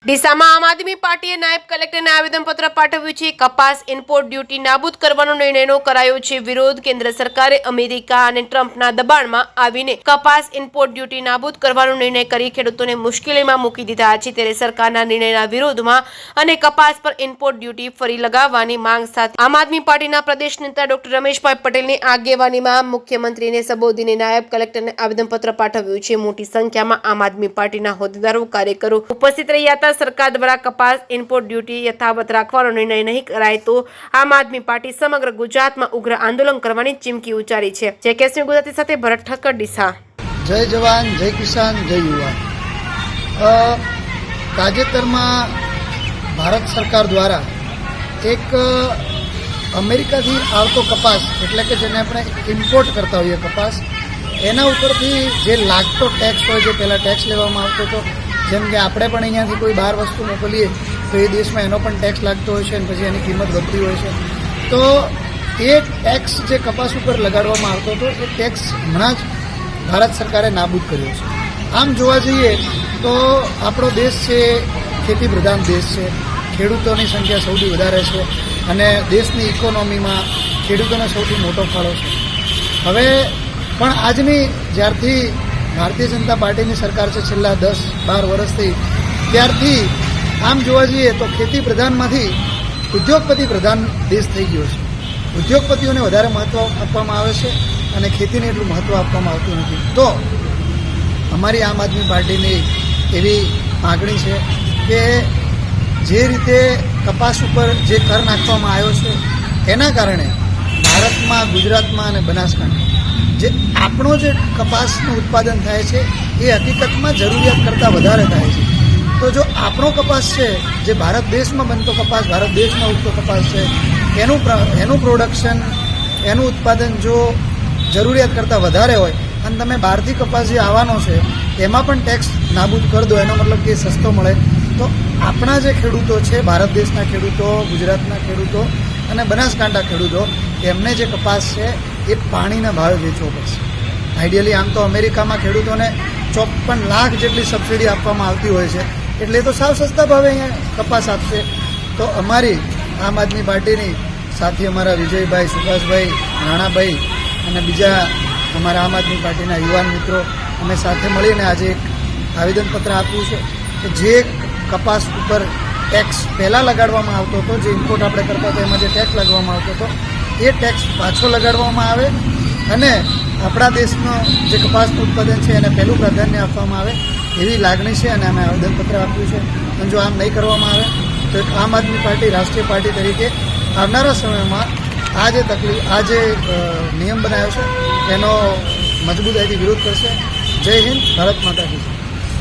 ડીસામાં આમ આદમી પાર્ટીએ નાયબ કલેક્ટરને આવેદનપત્ર પાઠવ્યું છે। કપાસ ઇમ્પોર્ટ ડ્યુટી નાબૂદ કરવાનો નિર્ણયનો કરાયો છે વિરોધ। કેન્દ્ર સરકારે અમેરિકા અને ટ્રમ્પના દબાણમાં આવીને કપાસ ઇમ્પોર્ટ ડ્યુટી નાબૂદ કરવાનો નિર્ણય કરી ખેડૂતોને મુશ્કેલીમાં મૂકી દીધા છે। ત્યારે સરકારના નિર્ણયના વિરોધમાં અને કપાસ પર ઇમ્પોર્ટ ડ્યુટી ફરી લગાવવાની માંગ સાથે આમ આદમી પાર્ટીના પ્રદેશ નેતા ડોક્ટર રમેશભાઈ પટેલની આગેવાનીમાં મુખ્યમંત્રીને સંબોધીને નાયબ કલેક્ટરને આવેદનપત્ર પાઠવ્યું છે। મોટી સંખ્યામાં આમ આદમી પાર્ટીના હોદ્દેદારો કાર્યકરો ઉપસ્થિત રહ્યા હતા। सरकार द्वारा कपास इम्पोर्ट ड्यूटी यथावत राखવાનો निर्णय नहीं कराय तो आम आदमी पार्टी समग्र गुजरात में उग्र आंदोलन करवानी चीमकी उच्चारी है। जय केसरी गुजराती साथे भरत ठक्कर ડીસા। जय जवान जय किसान जय युवान। ताजेतરમાં भारत सरकार द्वारा एक अमेरिका थी आवतो कपास એટલે કે જેને આપણે ઇમ્પોર્ટ કરતા હોઈએ કપાસ એના ઉપરથી જે લાગતો ટેક્સ હોય જે પહેલા ટેક્સ લેવામાં આવતો હતો, જેમ કે આપણે પણ અહીંયાથી કોઈ બહાર વસ્તુ મોકલીએ તો એ દેશમાં એનો પણ ટેક્સ લાગતો હોય છે અને પછી એની કિંમત વધતી હોય છે। તો એ ટેક્સ જે કપાસ ઉપર લગાડવામાં આવતો હતો એ ટેક્સ હમણાં જ ભારત સરકારે નાબૂદ કર્યો છે। આમ જોવા જઈએ તો આપણો દેશ છે ખેતી પ્રધાન દેશ છે, ખેડૂતોની સંખ્યા સૌથી વધારે છે અને દેશની ઇકોનોમીમાં ખેડૂતોનો સૌથી મોટો ફાળો છે। હવે પણ આજની જ્યારથી ભારતીય જનતા પાર્ટીની સરકાર છે છેલ્લા 10-12 વર્ષથી, ત્યારથી આમ જોવા જઈએ તો ખેતી પ્રધાનમાંથી ઉદ્યોગપતિ પ્રધાન દેશ થઈ ગયો છે। ઉદ્યોગપતિઓને વધારે મહત્ત્વ આપવામાં આવે છે અને ખેતીને એટલું મહત્ત્વ આપવામાં આવતું નથી। તો અમારી આમ આદમી પાર્ટીની એવી માગણી છે કે જે રીતે કપાસ ઉપર જે કર નાખવામાં આવ્યો છે એના કારણે ભારતમાં, ગુજરાતમાં અને બનાસકાંઠા જે આપણો જે કપાસનું ઉત્પાદન થાય છે એ હકીકતમાં જરૂરિયાત કરતાં વધારે થાય છે। તો જો આપણો કપાસ છે જે ભારત દેશમાં બનતો કપાસ, ભારત દેશમાં ઉગતો કપાસ છે, એનું પ્રોડક્શન, એનું ઉત્પાદન જો જરૂરિયાત કરતાં વધારે હોય અને તમે બહારથી કપાસ જે આવવાનો છે એમાં પણ ટેક્સ નાબૂદ કરી દો, એનો મતલબ કે સસ્તો મળે, તો આપણા જે ખેડૂતો છે, ભારત દેશના ખેડૂતો, ગુજરાતના ખેડૂતો અને બનાસકાંઠા ખેડૂતો, એમને જે કપાસ છે એ પાણીના ભાવે વેચવો પડશે। આઈડિયલી આમ તો અમેરિકામાં ખેડૂતોને 54 લાખ જેટલી સબસિડી આપવામાં આવતી હોય છે, એટલે તો સાવ સસ્તા ભાવે અહીંયા કપાસ આપશે। તો અમારી આમ આદમી પાર્ટીની સાથી અમારા વિજયભાઈ, સુભાષભાઈ, રાણાભાઈ અને બીજા અમારા આમ આદમી પાર્ટીના યુવાન મિત્રો અમે સાથે મળીને આજે એક આવેદનપત્ર આપ્યું છે કે જે કપાસ ઉપર ટેક્સ પહેલાં લગાડવામાં આવતો હતો, જે ઇમ્પોર્ટ આપણે કરતા હતા એમાં જે ટેક્સ લગાડવામાં આવતો હતો એ ટેક્સ પાછો લગાડવામાં આવે અને આપણા દેશનો જે કપાસનું ઉત્પાદન છે એને પહેલું પ્રાધાન્ય આપવામાં આવે એવી લાગણી છે અને અમે આવેદનપત્ર આપ્યું છે। અને જો આમ નહીં કરવામાં આવે તો એક આમ આદમી પાર્ટી રાષ્ટ્રીય પાર્ટી તરીકે આવનારા સમયમાં આ જે નિયમ બનાવ્યો છે એનો મજબૂતાઈથી વિરોધ કરશે। જય હિન્દ, ભારત માતા કી જય।